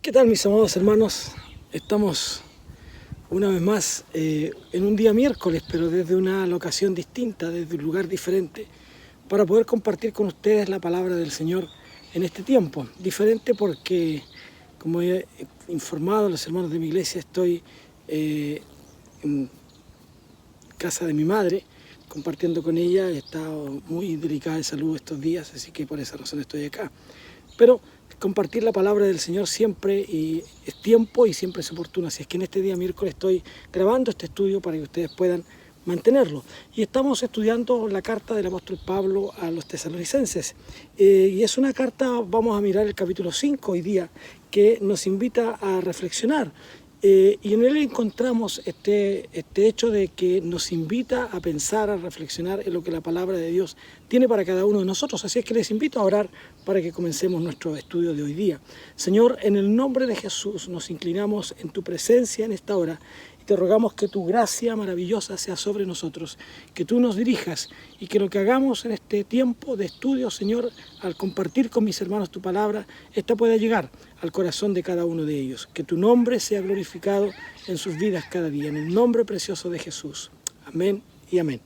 ¿Qué tal, mis amados hermanos? Estamos una vez más en un día miércoles, pero desde una locación distinta, desde un lugar diferente, para poder compartir con ustedes la palabra del Señor en este tiempo. Diferente porque, como he informado a los hermanos de mi iglesia, estoy en casa de mi madre, compartiendo con ella. He estado muy delicada de salud estos días, así que por esa razón estoy acá. Pero compartir la palabra del Señor siempre y es tiempo y siempre es oportuno. Así es que en este día miércoles estoy grabando este estudio para que ustedes puedan mantenerlo. Y estamos estudiando la carta del apóstol Pablo a los tesalonicenses. Y es una carta, vamos a mirar el capítulo 5 hoy día, que nos invita a reflexionar. Y en él encontramos este hecho de que nos invita a pensar, a reflexionar en lo que la palabra de Dios tiene para cada uno de nosotros. Así es que les invito a orar para que comencemos nuestro estudio de hoy día. Señor, en el nombre de Jesús nos inclinamos en tu presencia en esta hora y te rogamos que tu gracia maravillosa sea sobre nosotros, que tú nos dirijas y que lo que hagamos en este tiempo de estudio, Señor, al compartir con mis hermanos tu palabra, esta pueda llegar al corazón de cada uno de ellos. Que tu nombre sea glorificado en sus vidas cada día, en el nombre precioso de Jesús. Amén y amén.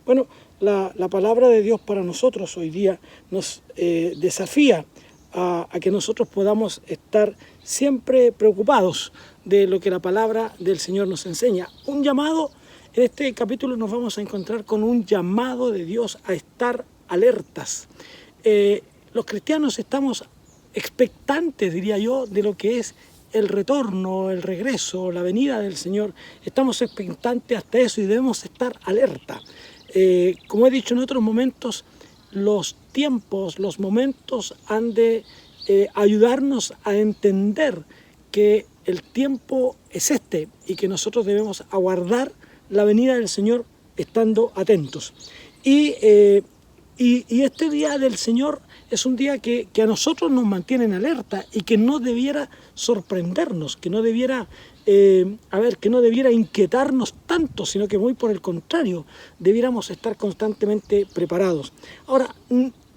Bueno, la palabra de Dios para nosotros hoy día nos desafía a que nosotros podamos estar siempre preocupados de lo que la palabra del Señor nos enseña. Un llamado, en este capítulo nos vamos a encontrar con un llamado de Dios a estar alertas. Los cristianos estamos expectantes, diría yo, de lo que es el retorno, el regreso, la venida del Señor. Estamos expectantes hasta eso y debemos estar alerta. Como he dicho en otros momentos, los tiempos, los momentos han de ayudarnos a entender que el tiempo es este y que nosotros debemos aguardar la venida del Señor estando atentos. Y este día del Señor es un día que a nosotros nos mantiene en alerta y que no debiera sorprendernos, que no debiera inquietarnos tanto, sino que muy por el contrario, debiéramos estar constantemente preparados. Ahora,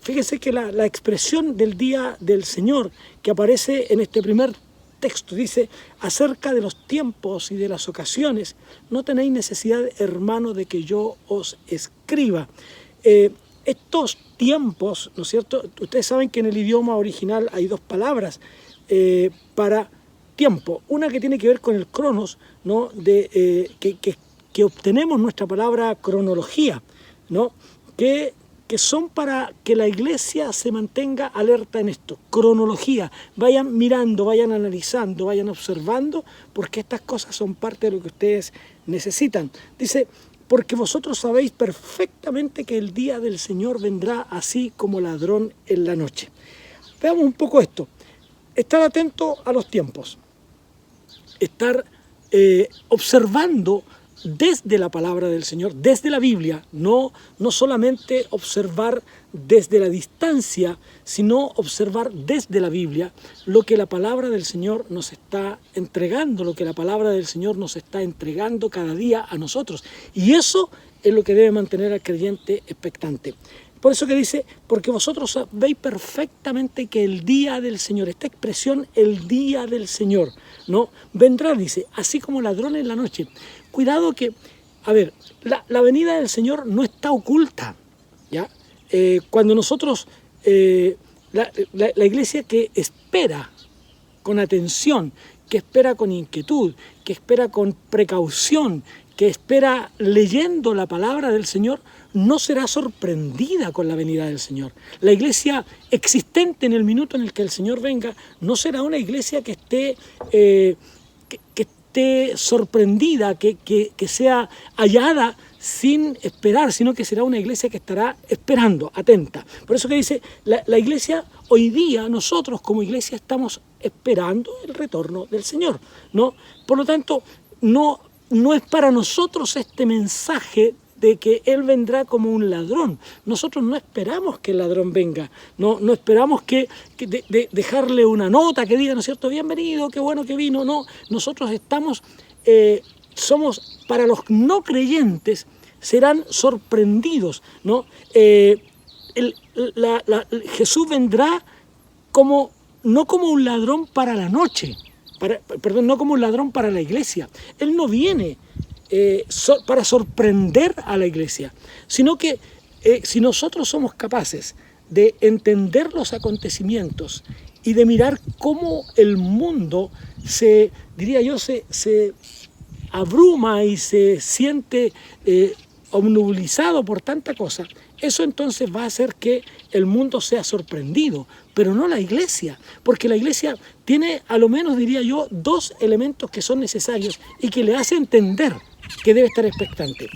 fíjese que la expresión del día del Señor que aparece en este primer texto dice: acerca de los tiempos y de las ocasiones, no tenéis necesidad, hermano, de que yo os escriba. Estos tiempos, ¿no es cierto? Ustedes saben que en el idioma original hay dos palabras para tiempo. Una que tiene que ver con el cronos, ¿no? Que obtenemos nuestra palabra cronología, ¿no? Que que son para que la iglesia se mantenga alerta en esto. Cronología, vayan mirando, vayan analizando, vayan observando, porque estas cosas son parte de lo que ustedes necesitan. Dice, porque vosotros sabéis perfectamente que el día del Señor vendrá así como ladrón en la noche. Veamos un poco esto. Estar atento a los tiempos. Estar observando desde la palabra del Señor, desde la Biblia, no solamente observar desde la distancia, sino observar desde la Biblia lo que la palabra del Señor nos está entregando, lo que la palabra del Señor nos está entregando cada día a nosotros. Y eso es lo que debe mantener al creyente expectante. Por eso que dice, porque vosotros sabéis perfectamente que el día del Señor, esta expresión, el día del Señor, ¿no? Vendrá, dice, así como ladrón en la noche. Cuidado que, a ver, la venida del Señor no está oculta, ¿ya? Cuando nosotros, la iglesia que espera con atención, que espera con inquietud, que espera con precaución, que espera leyendo la palabra del Señor, no será sorprendida con la venida del Señor. La iglesia existente en el minuto en el que el Señor venga no será una iglesia que esté, que esté sorprendida, que sea hallada sin esperar, sino que será una iglesia que estará esperando, atenta. Por eso que dice, la iglesia hoy día, nosotros como iglesia estamos esperando el retorno del Señor, ¿no? Por lo tanto, no es para nosotros este mensaje de que Él vendrá como un ladrón. Nosotros no esperamos que el ladrón venga, no esperamos que dejarle una nota que diga, ¿no es cierto?, bienvenido, qué bueno que vino. No, nosotros estamos, somos, para los no creyentes, serán sorprendidos, ¿no? Jesús vendrá como, no como un ladrón para la noche, no como un ladrón para la iglesia. Él no viene para sorprender a la iglesia, sino que si nosotros somos capaces de entender los acontecimientos y de mirar cómo el mundo se abruma y se siente obnubilizado por tanta cosa, eso entonces va a hacer que el mundo sea sorprendido, pero no la iglesia, porque la iglesia tiene, a lo menos diría yo, dos elementos que son necesarios y que le hace entender que debe estar expectante.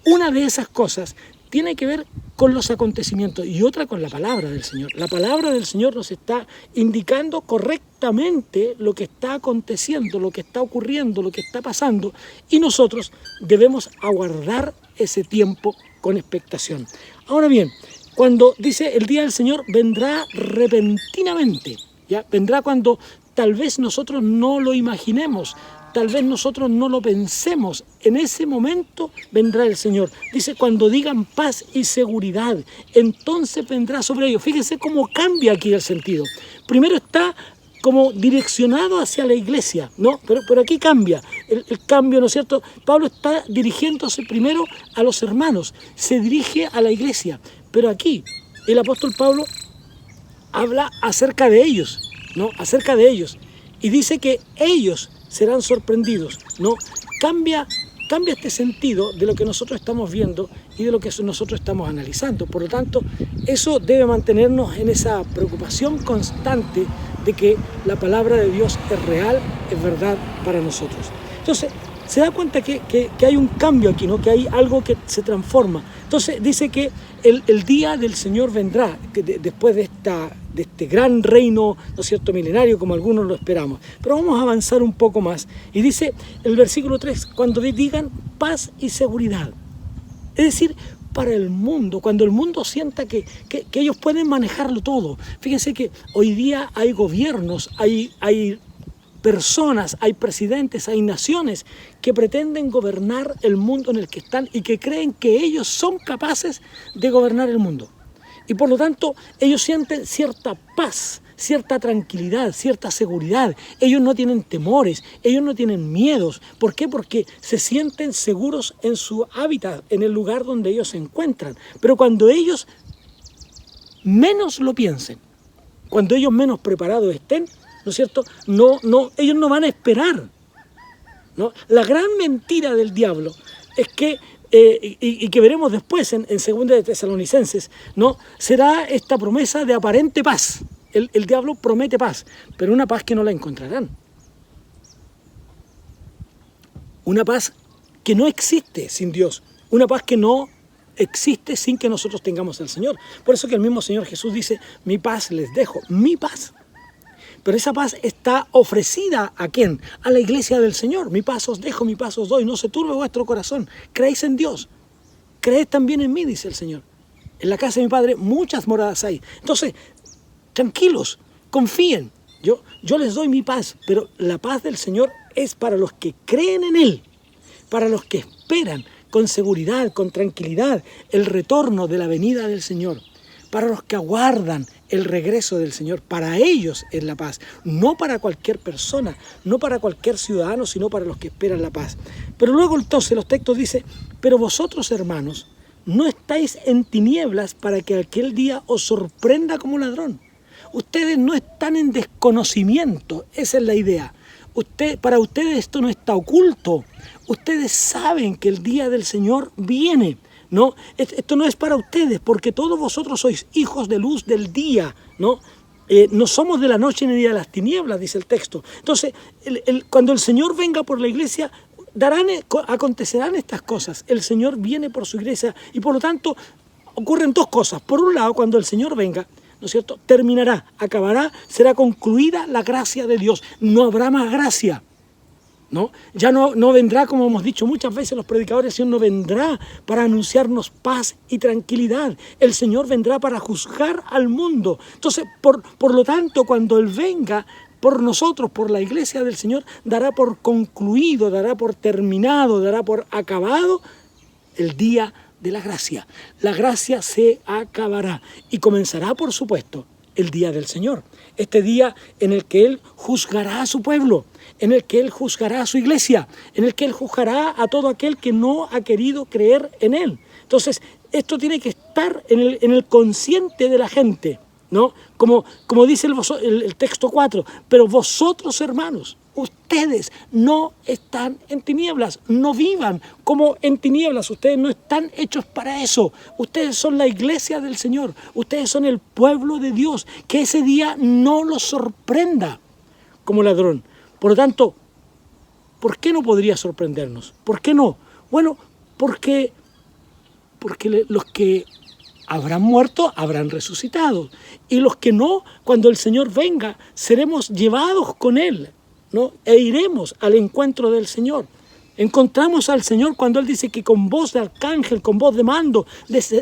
Una de esas cosas tiene que ver con los acontecimientos y otra con la palabra del Señor. La palabra del Señor nos está indicando correctamente lo que está aconteciendo, lo que está ocurriendo, lo que está pasando, y nosotros debemos aguardar ese tiempo con expectación. Ahora bien, cuando dice el día del Señor vendrá repentinamente, ¿ya? Vendrá cuando tal vez nosotros no lo imaginemos, tal vez nosotros no lo pensemos. En ese momento vendrá el Señor. Dice, cuando digan paz y seguridad, entonces vendrá sobre ellos. Fíjense cómo cambia aquí el sentido. Primero está como direccionado hacia la iglesia, ¿no? Pero aquí cambia el cambio, ¿no es cierto? Pablo está dirigiéndose primero a los hermanos, se dirige a la iglesia, pero aquí el apóstol Pablo habla acerca de ellos, ¿no? Acerca de ellos, y dice que ellos serán sorprendidos, ¿no? Cambia este sentido de lo que nosotros estamos viendo y de lo que nosotros estamos analizando. Por lo tanto, eso debe mantenernos en esa preocupación constante de que la palabra de Dios es real, es verdad para nosotros. Entonces, se da cuenta que hay un cambio aquí, ¿no? Que hay algo que se transforma. Entonces, dice que el día del Señor vendrá, que después de este gran reino, ¿no es cierto?, milenario, como algunos lo esperamos. Pero vamos a avanzar un poco más. Y dice el versículo 3, cuando digan paz y seguridad. Es decir, para el mundo, cuando el mundo sienta que ellos pueden manejarlo todo. Fíjense que hoy día hay gobiernos, hay personas, hay presidentes, hay naciones que pretenden gobernar el mundo en el que están y que creen que ellos son capaces de gobernar el mundo. Y por lo tanto, ellos sienten cierta paz, cierta tranquilidad, cierta seguridad. Ellos no tienen temores, ellos no tienen miedos. ¿Por qué? Porque se sienten seguros en su hábitat, en el lugar donde ellos se encuentran. Pero cuando ellos menos lo piensen, cuando ellos menos preparados estén, ¿no es cierto?, ellos no van a esperar, ¿no? La gran mentira del diablo es que y que veremos después en 2 de Tesalonicenses, ¿no? Será esta promesa de aparente paz. El diablo promete paz, pero una paz que no la encontrarán. Una paz que no existe sin Dios, una paz que no existe sin que nosotros tengamos al Señor. Por eso que el mismo Señor Jesús dice, mi paz les dejo, mi paz. Pero esa paz está ofrecida ¿a quién? A la iglesia del Señor. Mi paz os dejo, mi paz os doy. No se turbe vuestro corazón. Creéis en Dios. Creed también en mí, dice el Señor. En la casa de mi Padre muchas moradas hay. Entonces, tranquilos, confíen. Yo les doy mi paz, pero la paz del Señor es para los que creen en Él, para los que esperan con seguridad, con tranquilidad, el retorno de la venida del Señor. Para los que aguardan el regreso del Señor, para ellos es la paz, no para cualquier persona, no para cualquier ciudadano, sino para los que esperan la paz. Pero luego entonces los textos dicen, pero vosotros hermanos, no estáis en tinieblas para que aquel día os sorprenda como ladrón. Ustedes no están en desconocimiento, esa es la idea. Para ustedes esto no está oculto, ustedes saben que el día del Señor viene. No, esto no es para ustedes, porque todos vosotros sois hijos de luz del día, ¿no? No somos de la noche ni de las tinieblas, dice el texto. Entonces, cuando el Señor venga por la iglesia, acontecerán estas cosas. El Señor viene por su iglesia y por lo tanto ocurren dos cosas. Por un lado, cuando el Señor venga, ¿no es cierto?, terminará, acabará, será concluida la gracia de Dios. No habrá más gracia. ¿No? Ya no vendrá, como hemos dicho muchas veces los predicadores, el Señor no vendrá para anunciarnos paz y tranquilidad. El Señor vendrá para juzgar al mundo. Entonces, por lo tanto, cuando Él venga por nosotros, por la iglesia del Señor, dará por concluido, dará por terminado, dará por acabado el día de la gracia. La gracia se acabará y comenzará, por supuesto, el día del Señor. Este día en el que Él juzgará a su pueblo, en el que Él juzgará a su iglesia, en el que Él juzgará a todo aquel que no ha querido creer en Él. Entonces, esto tiene que estar en el consciente de la gente, ¿no? Como dice el texto 4, pero vosotros, hermanos, ustedes no están en tinieblas, no vivan como en tinieblas, ustedes no están hechos para eso, ustedes son la iglesia del Señor, ustedes son el pueblo de Dios, que ese día no los sorprenda como ladrón. Por lo tanto, ¿por qué no podría sorprendernos? ¿Por qué no? Bueno, porque los que habrán muerto habrán resucitado, y los que no, cuando el Señor venga, seremos llevados con Él, ¿no? E iremos al encuentro del Señor. Encontramos al Señor cuando Él dice que con voz de arcángel, con voz de mando,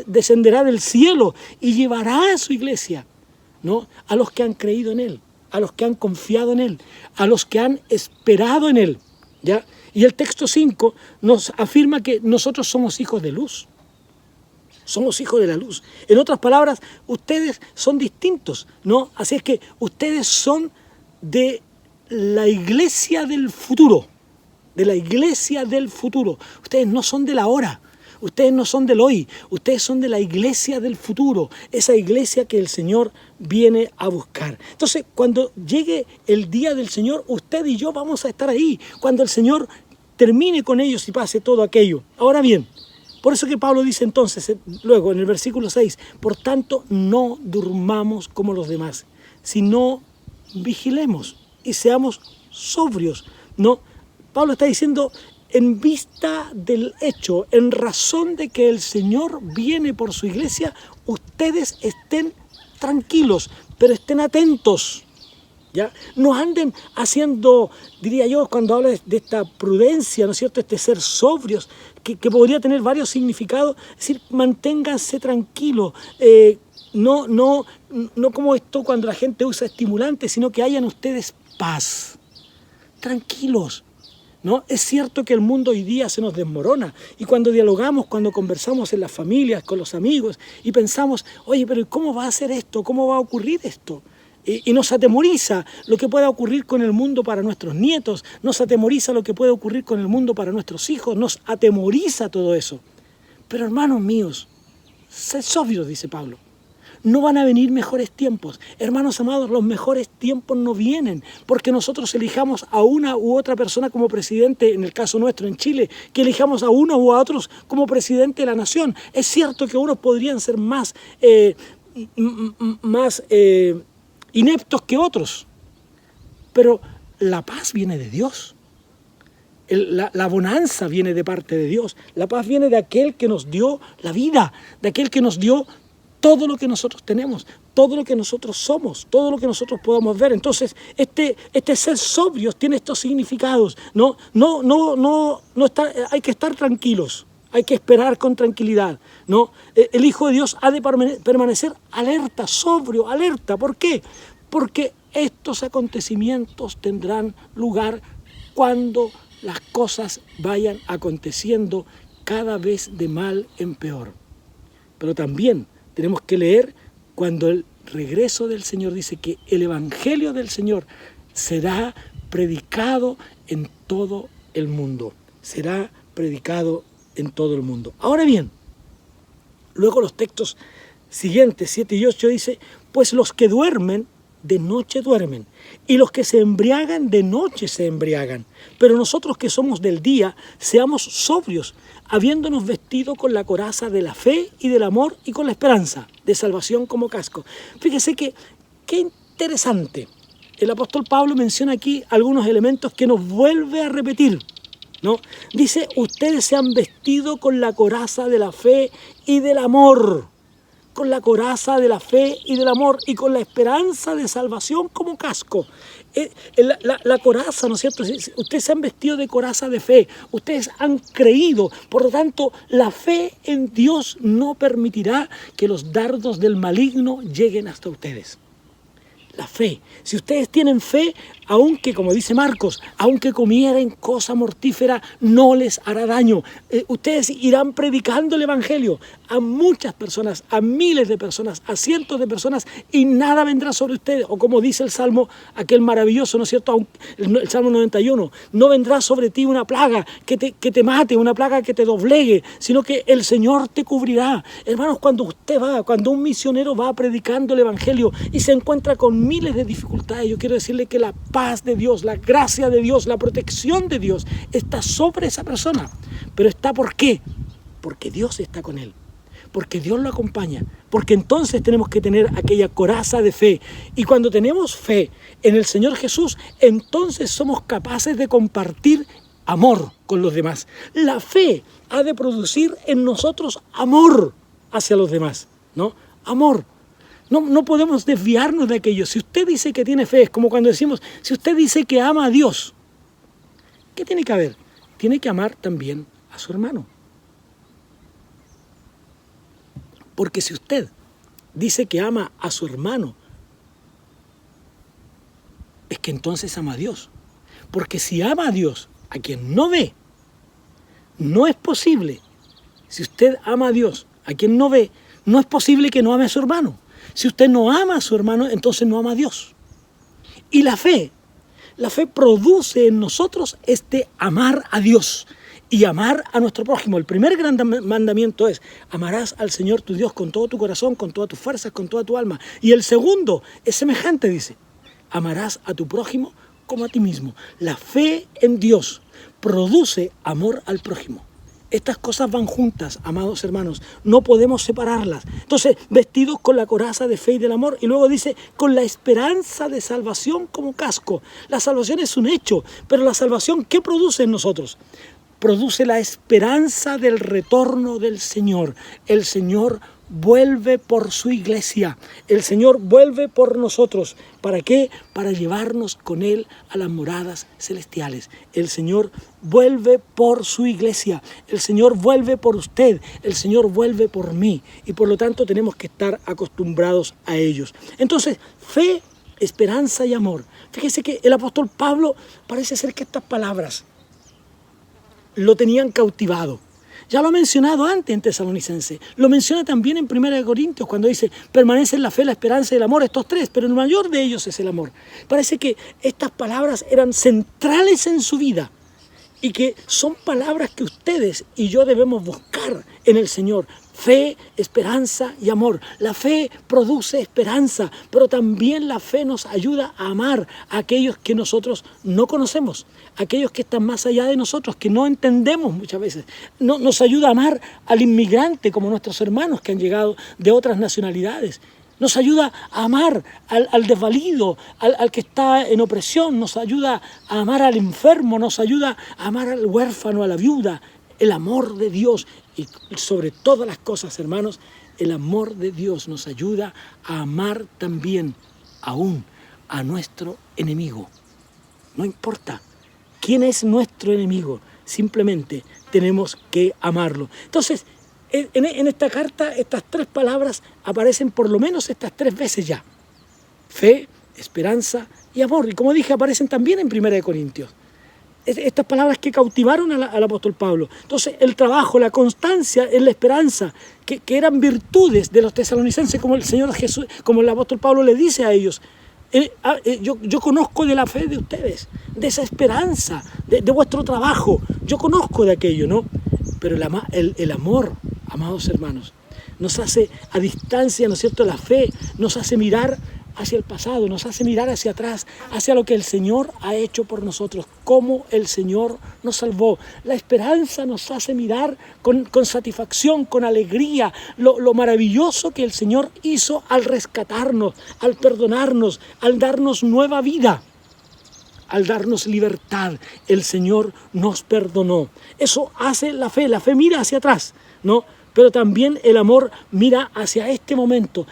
descenderá del cielo y llevará a su iglesia, ¿no?, a los que han creído en Él, a los que han confiado en Él, a los que han esperado en Él, ¿ya? Y el texto 5 nos afirma que nosotros somos hijos de luz. Somos hijos de la luz. En otras palabras, ustedes son distintos, ¿no? Así es que ustedes son de la iglesia del futuro, de la iglesia del futuro. Ustedes no son de la hora, ustedes no son del hoy, ustedes son de la iglesia del futuro, esa iglesia que el Señor viene a buscar. Entonces, cuando llegue el día del Señor, usted y yo vamos a estar ahí, cuando el Señor termine con ellos y pase todo aquello. Ahora bien, por eso que Pablo dice entonces, luego en el versículo 6, por tanto no durmamos como los demás, sino vigilemos y seamos sobrios, ¿no? Pablo está diciendo, en vista del hecho, en razón de que el Señor viene por su iglesia, ustedes estén tranquilos, pero estén atentos, ¿ya? No anden haciendo, diría yo, cuando habla de esta prudencia, ¿no es cierto?, este ser sobrios, que podría tener varios significados, es decir, manténganse tranquilos, no como esto cuando la gente usa estimulantes, sino que hayan ustedes paz, tranquilos, ¿no? Es cierto que el mundo hoy día se nos desmorona, y cuando dialogamos, cuando conversamos en las familias, con los amigos, y pensamos, oye, pero ¿cómo va a ser esto? ¿Cómo va a ocurrir esto? Y nos atemoriza lo que pueda ocurrir con el mundo para nuestros nietos, nos atemoriza lo que puede ocurrir con el mundo para nuestros hijos, nos atemoriza todo eso. Pero hermanos míos, sed sobrios, dice Pablo. no van a venir mejores tiempos. Hermanos amados, los mejores tiempos no vienen porque nosotros elijamos a una u otra persona como presidente, en el caso nuestro en Chile, que elijamos a uno u a otros como presidente de la nación. Es cierto que unos podrían ser más ineptos que otros, pero la paz viene de Dios. La bonanza viene de parte de Dios. La paz viene de aquel que nos dio la vida, de aquel que nos dio todo lo que nosotros tenemos, todo lo que nosotros somos, todo lo que nosotros podamos ver. Entonces, este ser sobrios tiene estos significados. Hay que estar tranquilos, hay que esperar con tranquilidad, ¿no? El Hijo de Dios ha de permanecer alerta, sobrio, alerta. ¿Por qué? Porque estos acontecimientos tendrán lugar cuando las cosas vayan aconteciendo cada vez de mal en peor. Pero también tenemos que leer cuando el regreso del Señor dice que el Evangelio del Señor será predicado en todo el mundo. Será predicado en todo el mundo. Ahora bien, luego los textos siguientes, 7 y 8, dice: pues los que duermen, de noche duermen, y los que se embriagan, de noche se embriagan. Pero nosotros que somos del día, seamos sobrios, habiéndonos vestido con la coraza de la fe y del amor y con la esperanza de salvación como casco. Fíjese qué interesante. El apóstol Pablo menciona aquí algunos elementos que nos vuelve a repetir, ¿no? Dice: ustedes se han vestido con la coraza de la fe y del amor. Con la coraza de la fe y del amor y con la esperanza de salvación como casco. La coraza, ¿no es cierto? Ustedes se han vestido de coraza de fe, ustedes han creído, por lo tanto, la fe en Dios no permitirá que los dardos del maligno lleguen hasta ustedes. La fe. Si ustedes tienen fe, aunque, como dice Marcos, aunque comieren cosa mortífera, no les hará daño. Ustedes irán predicando el Evangelio a muchas personas, a miles de personas, a cientos de personas, y nada vendrá sobre ustedes. O como dice el Salmo, aquel maravilloso, ¿no es cierto? El Salmo 91, no vendrá sobre ti una plaga que te mate, una plaga que te doblegue, sino que el Señor te cubrirá. Hermanos, cuando un misionero va predicando el Evangelio y se encuentra con miles de dificultades, yo quiero decirle que la paz de Dios, la gracia de Dios, la protección de Dios está sobre esa persona. Pero está, ¿por qué? Porque Dios está con él, porque Dios lo acompaña, porque entonces tenemos que tener aquella coraza de fe. Y cuando tenemos fe en el Señor Jesús, entonces somos capaces de compartir amor con los demás. La fe ha de producir en nosotros amor hacia los demás, ¿no? Amor. No podemos desviarnos de aquello. Si usted dice que tiene fe, es como cuando decimos, si usted dice que ama a Dios, ¿qué tiene que haber? Tiene que amar también a su hermano. Porque si usted dice que ama a su hermano, es que entonces ama a Dios. Porque si ama a Dios, a quien no ve, no es posible. Si usted ama a Dios, a quien no ve, no es posible que no ame a su hermano. Si usted no ama a su hermano, entonces no ama a Dios. Y la fe produce en nosotros este amar a Dios y amar a nuestro prójimo. El primer gran mandamiento es: amarás al Señor tu Dios con todo tu corazón, con todas tus fuerzas, con toda tu alma. Y el segundo es semejante, dice: amarás a tu prójimo como a ti mismo. La fe en Dios produce amor al prójimo. Estas cosas van juntas, amados hermanos, no podemos separarlas. Entonces, vestidos con la coraza de fe y del amor, y luego dice, con la esperanza de salvación como casco. La salvación es un hecho, pero la salvación, ¿qué produce en nosotros? Produce la esperanza del retorno del Señor. El Señor vuelve por su iglesia. El Señor vuelve por nosotros. ¿Para qué? Para llevarnos con Él a las moradas celestiales. El Señor vuelve por su iglesia. El Señor vuelve por usted. El Señor vuelve por mí. Y por lo tanto tenemos que estar acostumbrados a ellos. Entonces, fe, esperanza y amor. Fíjese que el apóstol Pablo parece ser que estas palabras lo tenían cautivado. Ya lo ha mencionado antes en Tesalonicenses, lo menciona también en 1 Corintios cuando dice, permanecen la fe, la esperanza y el amor, estos tres, pero el mayor de ellos es el amor. Parece que estas palabras eran centrales en su vida y que son palabras que ustedes y yo debemos buscar en el Señor. Fe, esperanza y amor. La fe produce esperanza, pero también la fe nos ayuda a amar a aquellos que nosotros no conocemos, aquellos que están más allá de nosotros, que no entendemos muchas veces. Nos ayuda a amar al inmigrante, como nuestros hermanos que han llegado de otras nacionalidades. Nos ayuda a amar al desvalido, al que está en opresión. Nos ayuda a amar al enfermo, nos ayuda a amar al huérfano, a la viuda. El amor de Dios, y sobre todas las cosas, hermanos, el amor de Dios nos ayuda a amar también aún a nuestro enemigo. No importa quién es nuestro enemigo, simplemente tenemos que amarlo. Entonces, en esta carta, estas 3 palabras aparecen por lo menos estas 3 veces ya. Fe, esperanza y amor. Y como dije, aparecen también en 1 Corintios. Estas palabras que cautivaron al apóstol Pablo. Entonces, el trabajo, la constancia en la esperanza, que eran virtudes de los tesalonicenses, como el Señor Jesús, como el apóstol Pablo le dice a ellos. Yo conozco de la fe de ustedes, de esa esperanza, de vuestro trabajo. Yo conozco de aquello, ¿no? Pero el amor, amados hermanos, nos hace a distancia, ¿no es cierto? La fe nos hace mirar hacia el pasado, nos hace mirar hacia atrás, hacia lo que el Señor ha hecho por nosotros, cómo el Señor nos salvó. La esperanza nos hace mirar con satisfacción, con alegría, lo maravilloso que el Señor hizo al rescatarnos, al perdonarnos, al darnos nueva vida, al darnos libertad. El Señor nos perdonó. Eso hace la fe mira hacia atrás, ¿no? Pero también el amor mira hacia este momento.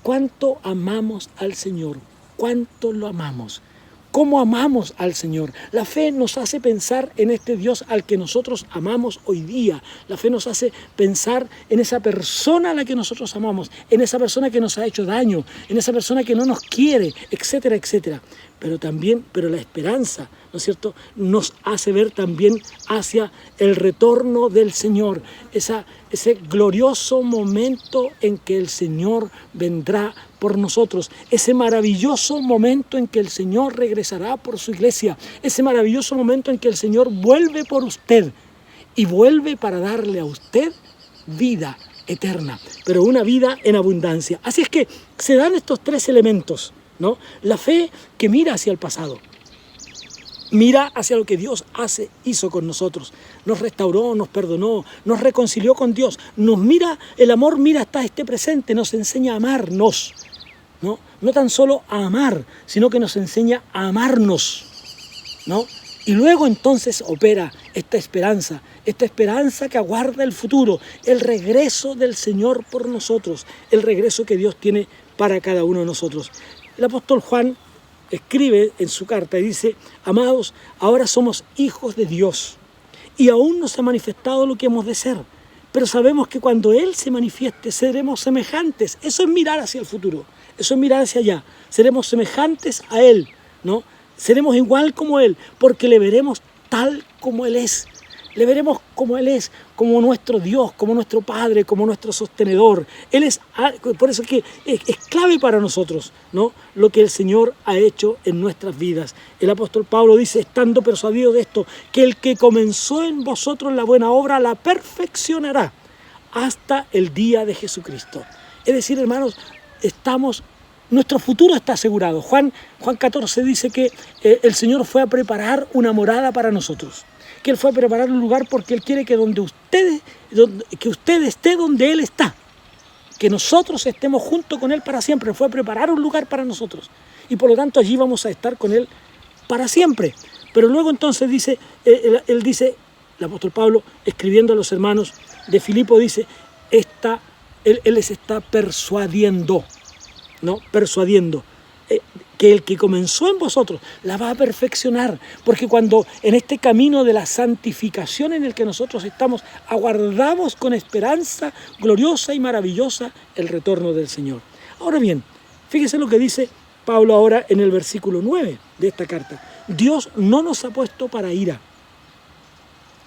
¿Cuánto amamos al Señor? ¿Cuánto lo amamos? ¿Cómo amamos al Señor? La fe nos hace pensar en este Dios al que nosotros amamos hoy día. La fe nos hace pensar en esa persona a la que nosotros amamos, en esa persona que nos ha hecho daño, en esa persona que no nos quiere, etcétera, etcétera. Pero la esperanza, ¿no es cierto?, nos hace ver también hacia el retorno del Señor, ese glorioso momento en que el Señor vendrá por nosotros, ese maravilloso momento en que el Señor regresará por su iglesia, ese maravilloso momento en que el Señor vuelve por usted y vuelve para darle a usted vida eterna, pero una vida en abundancia. Así es que se dan estos 3 elementos, ¿no? La fe que mira hacia el pasado, mira hacia lo que Dios hizo con nosotros, nos restauró, nos perdonó, nos reconcilió con Dios, el amor mira hasta este presente, nos enseña a amarnos, ¿no? No tan solo a amar, sino que nos enseña a amarnos, ¿no? Y luego entonces opera esta esperanza que aguarda el futuro, el regreso del Señor por nosotros, el regreso que Dios tiene para cada uno de nosotros. El apóstol Juan escribe en su carta y dice: amados, ahora somos hijos de Dios y aún no se ha manifestado lo que hemos de ser, pero sabemos que cuando Él se manifieste seremos semejantes. Eso es mirar hacia el futuro, eso es mirar hacia allá. Seremos semejantes a Él, ¿no? Seremos igual como Él, porque le veremos tal como Él es. Le veremos como Él es, como nuestro Dios, como nuestro Padre, como nuestro sostenedor. Él es, por eso que es clave para nosotros, ¿no?, lo que el Señor ha hecho en nuestras vidas. El apóstol Pablo dice, estando persuadido de esto, que el que comenzó en vosotros la buena obra la perfeccionará hasta el día de Jesucristo. Es decir, hermanos, nuestro futuro está asegurado. Juan 14 dice que el Señor fue a preparar una morada para nosotros, que Él fue a preparar un lugar porque Él quiere que usted esté donde Él está, que nosotros estemos junto con Él para siempre. Fue a preparar un lugar para nosotros y por lo tanto allí vamos a estar con Él para siempre. Pero luego entonces dice, él dice, el apóstol Pablo, escribiendo a los hermanos de Filipo, dice, él les está persuadiendo, ¿no? Persuadiendo. Que el que comenzó en vosotros la va a perfeccionar, porque cuando en este camino de la santificación en el que nosotros estamos, aguardamos con esperanza gloriosa y maravillosa el retorno del Señor. Ahora bien, fíjese lo que dice Pablo ahora en el versículo 9 de esta carta. Dios no nos ha puesto para ira,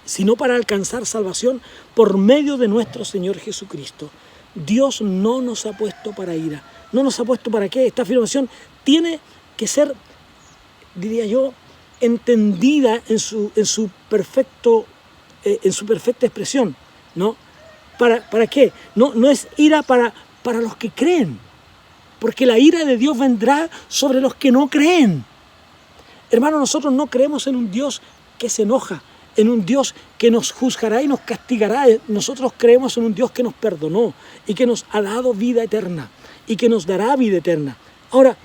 sino para alcanzar salvación por medio de nuestro Señor Jesucristo. Dios no nos ha puesto para ira. ¿No nos ha puesto para qué? Esta afirmación tiene que ser, diría yo, entendida en su perfecta expresión, ¿no? ¿Para qué? No es ira para los que creen, porque la ira de Dios vendrá sobre los que no creen. Hermanos, nosotros no creemos en un Dios que se enoja, en un Dios que nos juzgará y nos castigará. Nosotros creemos en un Dios que nos perdonó y que nos ha dado vida eterna y que nos dará vida eterna. Ahora,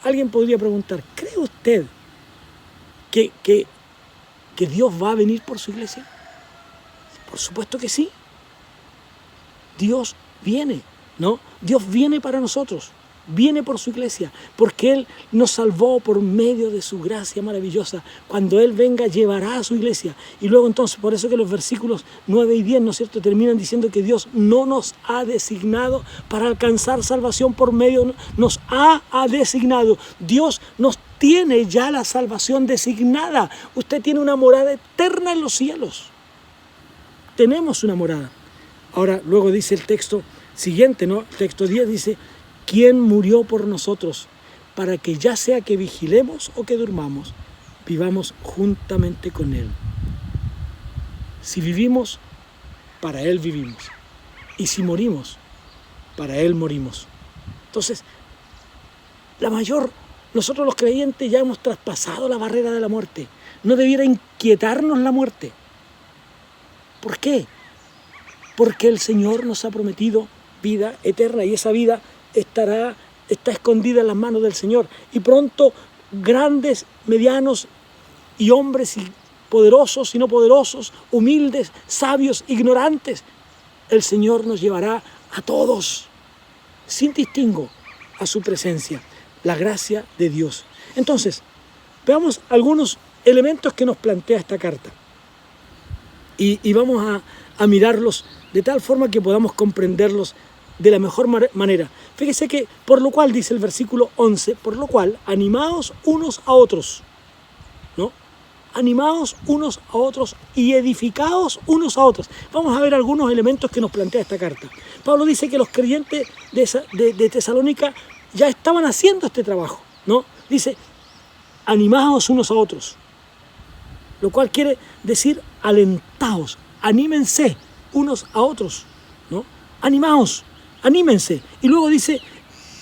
alguien podría preguntar, ¿cree usted que Dios va a venir por su iglesia? Por supuesto que sí. Dios viene, ¿no? Dios viene para nosotros, viene por su iglesia, porque Él nos salvó por medio de su gracia maravillosa. Cuando Él venga, llevará a su iglesia. Y luego entonces, por eso que los versículos 9 y 10, ¿no es cierto?, terminan diciendo que Dios no nos ha designado para alcanzar salvación por medio, nos ha designado. Dios nos tiene ya la salvación designada. Usted tiene una morada eterna en los cielos. Tenemos una morada. Ahora, luego dice el texto siguiente, ¿no? El texto 10 dice, ¿quién murió por nosotros? Para que ya sea que vigilemos o que durmamos, vivamos juntamente con Él. Si vivimos, para Él vivimos. Y si morimos, para Él morimos. Entonces, nosotros los creyentes ya hemos traspasado la barrera de la muerte. No debiera inquietarnos la muerte. ¿Por qué? Porque el Señor nos ha prometido vida eterna y esa vida está escondida en las manos del Señor. Y pronto grandes, medianos y hombres y poderosos y no poderosos, humildes, sabios, ignorantes, el Señor nos llevará a todos, sin distingo, a su presencia, la gracia de Dios. Entonces, veamos algunos elementos que nos plantea esta carta. Y vamos a mirarlos de tal forma que podamos comprenderlos de la mejor manera. Fíjese que, por lo cual, dice el versículo 11, por lo cual, animaos unos a otros, ¿no? Animaos unos a otros y edificaos unos a otros. Vamos a ver algunos elementos que nos plantea esta carta. Pablo dice que los creyentes de Tesalónica ya estaban haciendo este trabajo, ¿no? Dice, animaos unos a otros, lo cual quiere decir alentaos, anímense unos a otros, ¿no? Animaos, anímense. Y luego dice,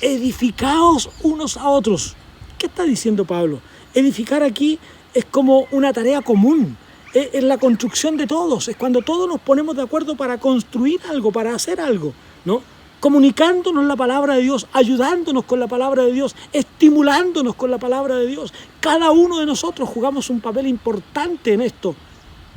edificaos unos a otros. ¿Qué está diciendo Pablo? Edificar aquí es como una tarea común, es la construcción de todos, es cuando todos nos ponemos de acuerdo para construir algo, para hacer algo, ¿no? Comunicándonos la palabra de Dios, ayudándonos con la palabra de Dios, estimulándonos con la palabra de Dios. Cada uno de nosotros jugamos un papel importante en esto,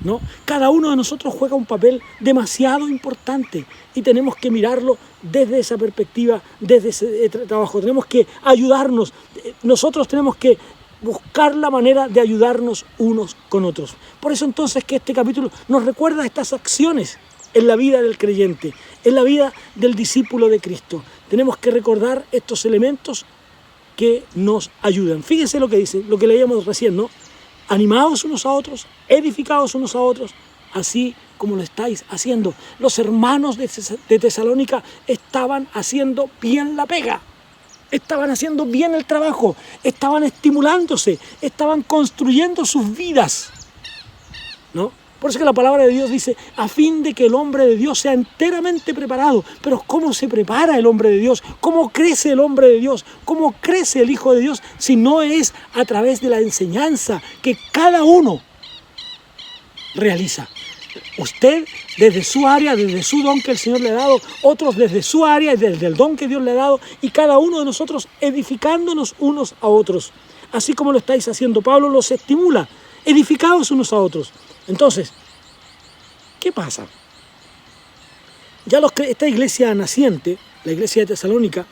¿no? Cada uno de nosotros juega un papel demasiado importante y tenemos que mirarlo desde esa perspectiva, desde ese trabajo. Tenemos que ayudarnos, nosotros tenemos que buscar la manera de ayudarnos unos con otros. Por eso entonces que este capítulo nos recuerda estas acciones en la vida del creyente, en la vida del discípulo de Cristo. Tenemos que recordar estos elementos que nos ayudan. Fíjense lo que dice, lo que leíamos recién, ¿no? Animaos unos a otros, edificaos unos a otros, así como lo estáis haciendo. Los hermanos de Tesalónica estaban haciendo bien la pega, estaban haciendo bien el trabajo, estaban estimulándose, estaban construyendo sus vidas, ¿no? Por eso que la palabra de Dios dice, a fin de que el hombre de Dios sea enteramente preparado. Pero ¿cómo se prepara el hombre de Dios? ¿Cómo crece el hombre de Dios? ¿Cómo crece el Hijo de Dios? Si no es a través de la enseñanza que cada uno realiza. Usted desde su área, desde su don que el Señor le ha dado, otros desde su área y desde el don que Dios le ha dado, y cada uno de nosotros edificándonos unos a otros. Así como lo estáis haciendo, Pablo los estimula, edificaos unos a otros. Entonces, ¿qué pasa? Ya esta iglesia naciente, la iglesia de Tesalónica,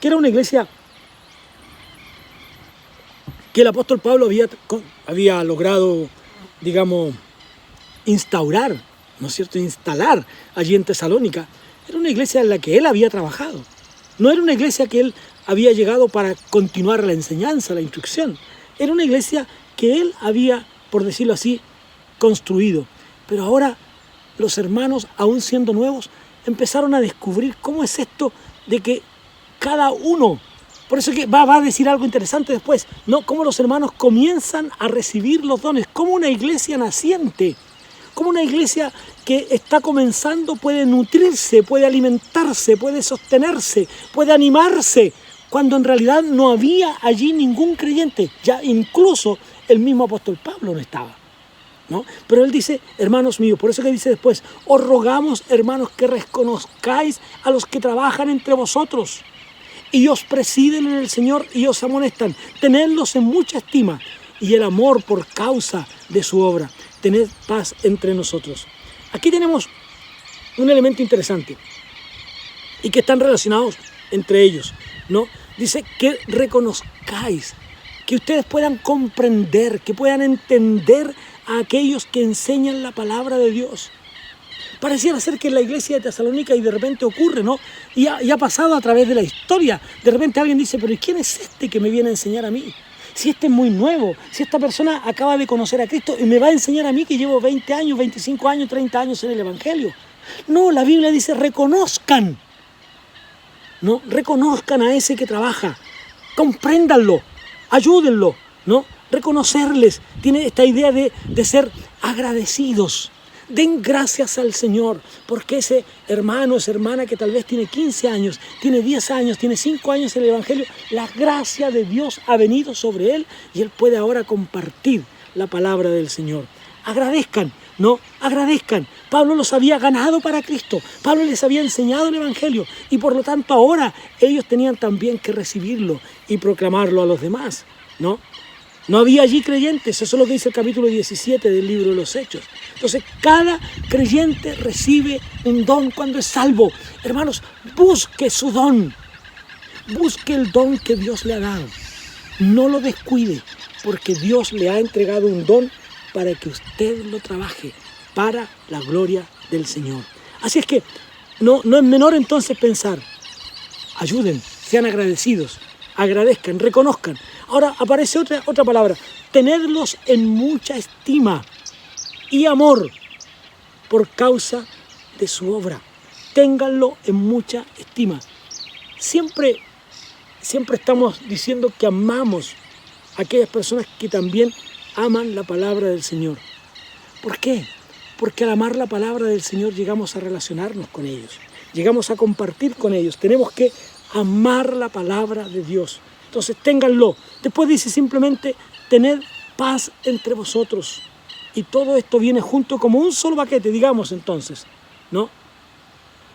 que era una iglesia que el apóstol Pablo había logrado, digamos, instaurar, ¿no es cierto?, instalar allí en Tesalónica, era una iglesia en la que él había trabajado. No era una iglesia que él había llegado para continuar la enseñanza, la instrucción. Era una iglesia que él había, por decirlo así, construido. Pero ahora los hermanos, aún siendo nuevos, empezaron a descubrir cómo es esto de que cada uno, por eso que va a decir algo interesante después, ¿no? Cómo los hermanos comienzan a recibir los dones, como una iglesia naciente ¿Cómo una iglesia que está comenzando puede nutrirse, puede alimentarse, puede sostenerse, puede animarse, cuando en realidad no había allí ningún creyente? Ya incluso el mismo apóstol Pablo no estaba, ¿no? Pero él dice, hermanos míos, por eso que dice después, os rogamos, hermanos, que reconozcáis a los que trabajan entre vosotros y os presiden en el Señor y os amonestan, tenedlos en mucha estima y el amor por causa de su obra, tened paz entre nosotros. Aquí tenemos un elemento interesante y que están relacionados entre ellos, ¿no? Dice que reconozcáis, que ustedes puedan comprender, que puedan entender a aquellos que enseñan la palabra de Dios. Pareciera ser que en la iglesia de Tesalónica y de repente ocurre, ¿no? Y ha pasado a través de la historia. De repente alguien dice, pero ¿y quién es este que me viene a enseñar a mí? Si este es muy nuevo, si esta persona acaba de conocer a Cristo y me va a enseñar a mí que llevo 20 años, 25 años, 30 años en el Evangelio. No, la Biblia dice reconozcan, ¿no? Reconozcan a ese que trabaja, compréndanlo, ayúdenlo, ¿no? Reconocerles, tiene esta idea de ser agradecidos. Den gracias al Señor, porque ese hermano, esa hermana que tal vez tiene 15 años, tiene 10 años, tiene 5 años en el Evangelio, la gracia de Dios ha venido sobre él y él puede ahora compartir la palabra del Señor. Agradezcan, ¿no? Agradezcan. Pablo los había ganado para Cristo, Pablo les había enseñado el Evangelio y por lo tanto ahora ellos tenían también que recibirlo y proclamarlo a los demás, ¿no? No había allí creyentes, eso es lo que dice el capítulo 17 del libro de los Hechos. Entonces, cada creyente recibe un don cuando es salvo. Hermanos, busque su don. Busque el don que Dios le ha dado. No lo descuide, porque Dios le ha entregado un don para que usted lo trabaje para la gloria del Señor. Así es que no es menor entonces pensar, ayuden, sean agradecidos, agradezcan, reconozcan. Ahora aparece otra palabra, tenerlos en mucha estima y amor por causa de su obra. Ténganlo en mucha estima. Siempre estamos diciendo que amamos a aquellas personas que también aman la palabra del Señor. ¿Por qué? Porque al amar la palabra del Señor llegamos a relacionarnos con ellos, llegamos a compartir con ellos. Tenemos que amar la palabra de Dios. Entonces, ténganlo. Después dice simplemente, tened paz entre vosotros. Y todo esto viene junto como un solo paquete, digamos entonces, ¿no?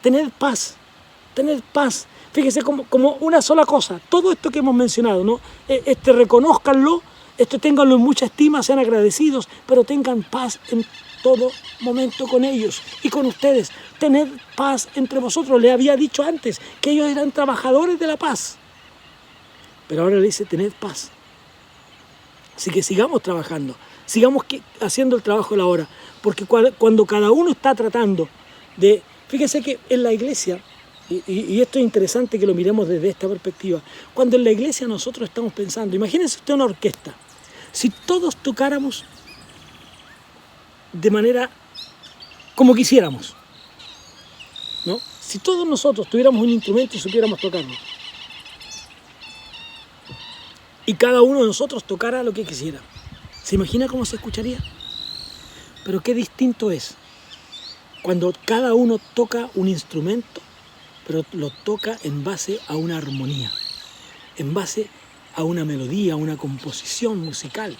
Tened paz, tened paz. Fíjese como una sola cosa. Todo esto que hemos mencionado, ¿no? Reconózcanlo, ténganlo en mucha estima, sean agradecidos, pero tengan paz en todo momento con ellos y con ustedes. Tened paz entre vosotros. Le había dicho antes que ellos eran trabajadores de la paz. Pero ahora le dice, tened paz. Así que sigamos trabajando, sigamos haciendo el trabajo de la hora, porque cuando cada uno está tratando de... Fíjense que en la iglesia, y esto es interesante que lo miremos desde esta perspectiva, cuando en la iglesia nosotros estamos pensando, imagínense usted una orquesta, si todos tocáramos de manera como quisiéramos, ¿no? Si todos nosotros tuviéramos un instrumento y supiéramos tocarlo, y cada uno de nosotros tocara lo que quisiera, ¿se imagina cómo se escucharía? Pero qué distinto es cuando cada uno toca un instrumento, pero lo toca en base a una armonía, en base a una melodía, a una composición musical.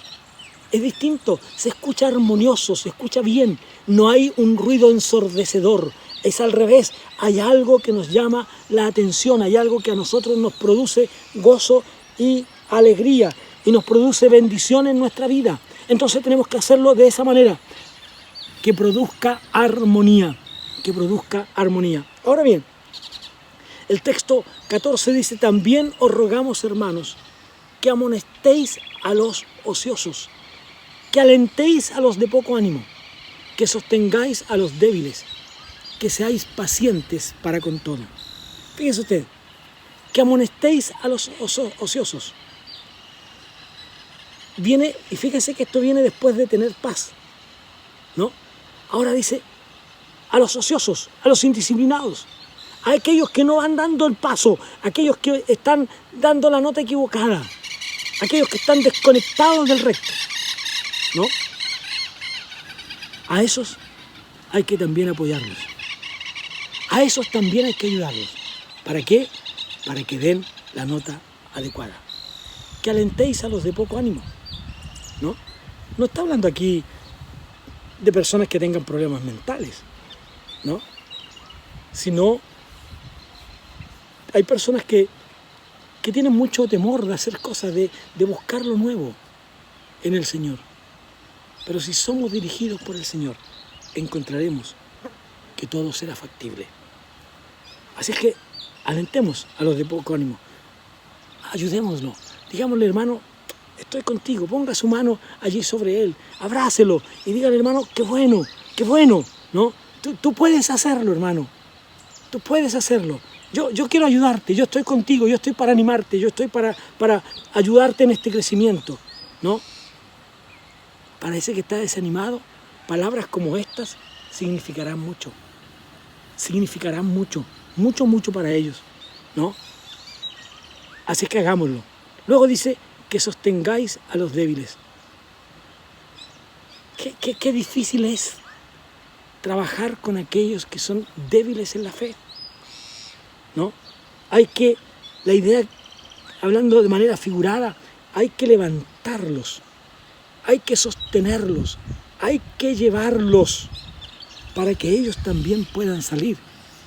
Es distinto, se escucha armonioso, se escucha bien, no hay un ruido ensordecedor, es al revés, hay algo que nos llama la atención, hay algo que a nosotros nos produce gozo y alegría y nos produce bendición en nuestra vida. Entonces tenemos que hacerlo de esa manera, que produzca armonía, que produzca armonía. Ahora bien, el texto 14 dice, también os rogamos, hermanos, que amonestéis a los ociosos, que alentéis a los de poco ánimo, que sostengáis a los débiles, que seáis pacientes para con todo. Fíjese usted, que amonestéis a los ociosos. Viene, y fíjese que esto viene después de tener paz, ¿no? Ahora dice, a los ociosos, a los indisciplinados, a aquellos que no van dando el paso, a aquellos que están dando la nota equivocada, a aquellos que están desconectados del recto, ¿no? A esos hay que también apoyarlos. A esos también hay que ayudarlos. ¿Para qué? Para que den la nota adecuada. Que alentéis a los de poco ánimo, ¿no? No está hablando aquí de personas que tengan problemas mentales, ¿no? Sino hay personas que tienen mucho temor de hacer cosas, de buscar lo nuevo en el Señor. Pero si somos dirigidos por el Señor, encontraremos que todo será factible. Así es que alentemos a los de poco ánimo, ayudémoslo, digámosle, hermano, estoy contigo, ponga su mano allí sobre él, abrácelo y dígale, hermano, qué bueno, ¿no? Tú puedes hacerlo, hermano, tú puedes hacerlo. Yo quiero ayudarte, yo estoy contigo, yo estoy para animarte, yo estoy para ayudarte en este crecimiento, ¿no? Para ese que está desanimado, palabras como estas significarán mucho para ellos, ¿no? Así que hagámoslo. Luego dice que sostengáis a los débiles. Qué difícil es trabajar con aquellos que son débiles en la fe, ¿no? La idea, hablando de manera figurada, hay que levantarlos, hay que sostenerlos, hay que llevarlos para que ellos también puedan salir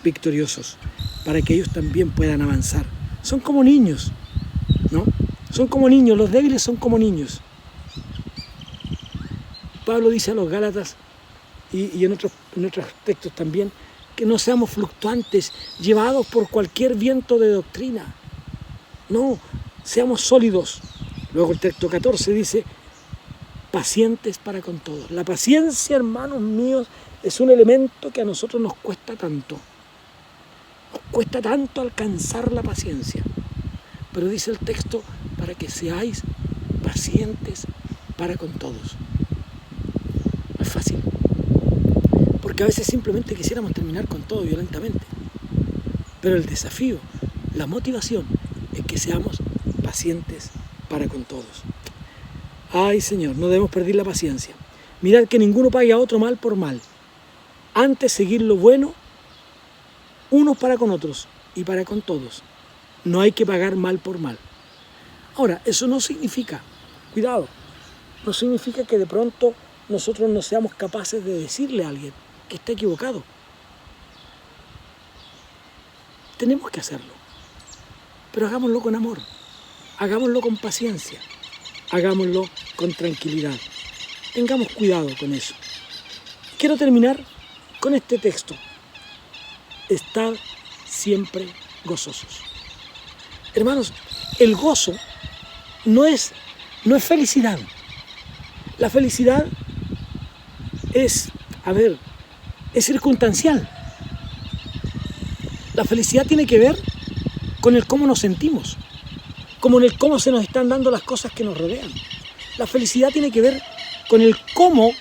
victoriosos, para que ellos también puedan avanzar. Son como niños, ¿no? Son como niños, los débiles son como niños. Pablo dice a los Gálatas y en otros textos también, que no seamos fluctuantes, llevados por cualquier viento de doctrina. No, seamos sólidos. Luego el texto 14 dice, pacientes para con todos. La paciencia, hermanos míos, es un elemento que a nosotros nos cuesta tanto. Nos cuesta tanto alcanzar la paciencia. Pero dice el texto, para que seáis pacientes para con todos. No es fácil. Porque a veces simplemente quisiéramos terminar con todo violentamente. Pero el desafío, la motivación, es que seamos pacientes para con todos. Ay, Señor, no debemos perder la paciencia. Mirad que ninguno pague a otro mal por mal. Antes seguir lo bueno, unos para con otros y para con todos. No hay que pagar mal por mal. Ahora, eso no significa, cuidado, no significa que de pronto nosotros no seamos capaces de decirle a alguien que está equivocado. Tenemos que hacerlo, pero hagámoslo con amor, hagámoslo con paciencia, hagámoslo con tranquilidad. Tengamos cuidado con eso. Quiero terminar con este texto. Estad siempre gozosos. Hermanos, el gozo no es felicidad. La felicidad es circunstancial. La felicidad tiene que ver con el cómo nos sentimos, como en el cómo se nos están dando las cosas que nos rodean. La felicidad tiene que ver con el cómo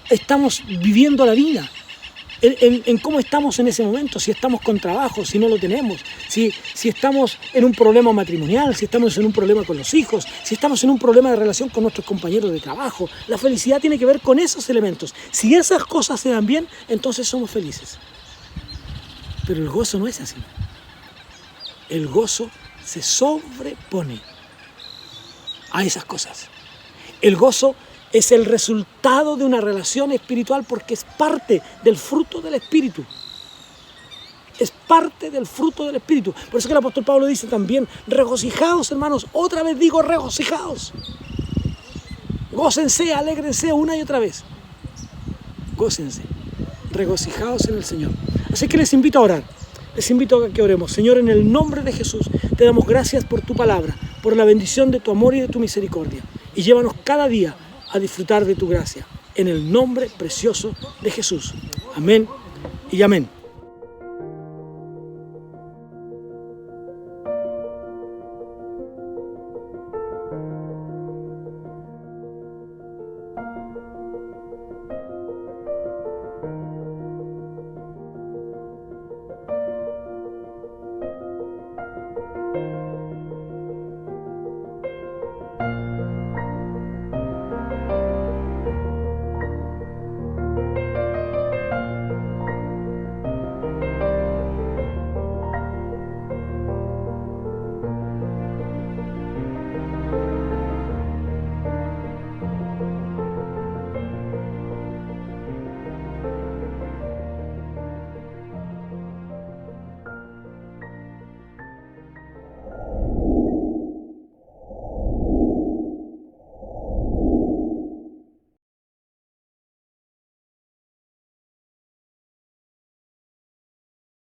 estamos viviendo la vida, en cómo estamos en ese momento, si estamos con trabajo, si no lo tenemos, si estamos en un problema matrimonial, si estamos en un problema con los hijos, si estamos en un problema de relación con nuestros compañeros de trabajo. La felicidad tiene que ver con esos elementos. Si esas cosas se dan bien, entonces somos felices. Pero el gozo no es así. El gozo se sobrepone a esas cosas. El gozo es el resultado de una relación espiritual porque es parte del fruto del Espíritu. Es parte del fruto del Espíritu. Por eso que el apóstol Pablo dice también, regocijaos, hermanos. Otra vez digo, regocijaos. Gócense, alégrense una y otra vez. Gócense, regocijaos en el Señor. Así que les invito a orar. Les invito a que oremos. Señor, en el nombre de Jesús, te damos gracias por tu palabra, por la bendición de tu amor y de tu misericordia. Y llévanos cada día a disfrutar de tu gracia. En el nombre precioso de Jesús. Amén y amén.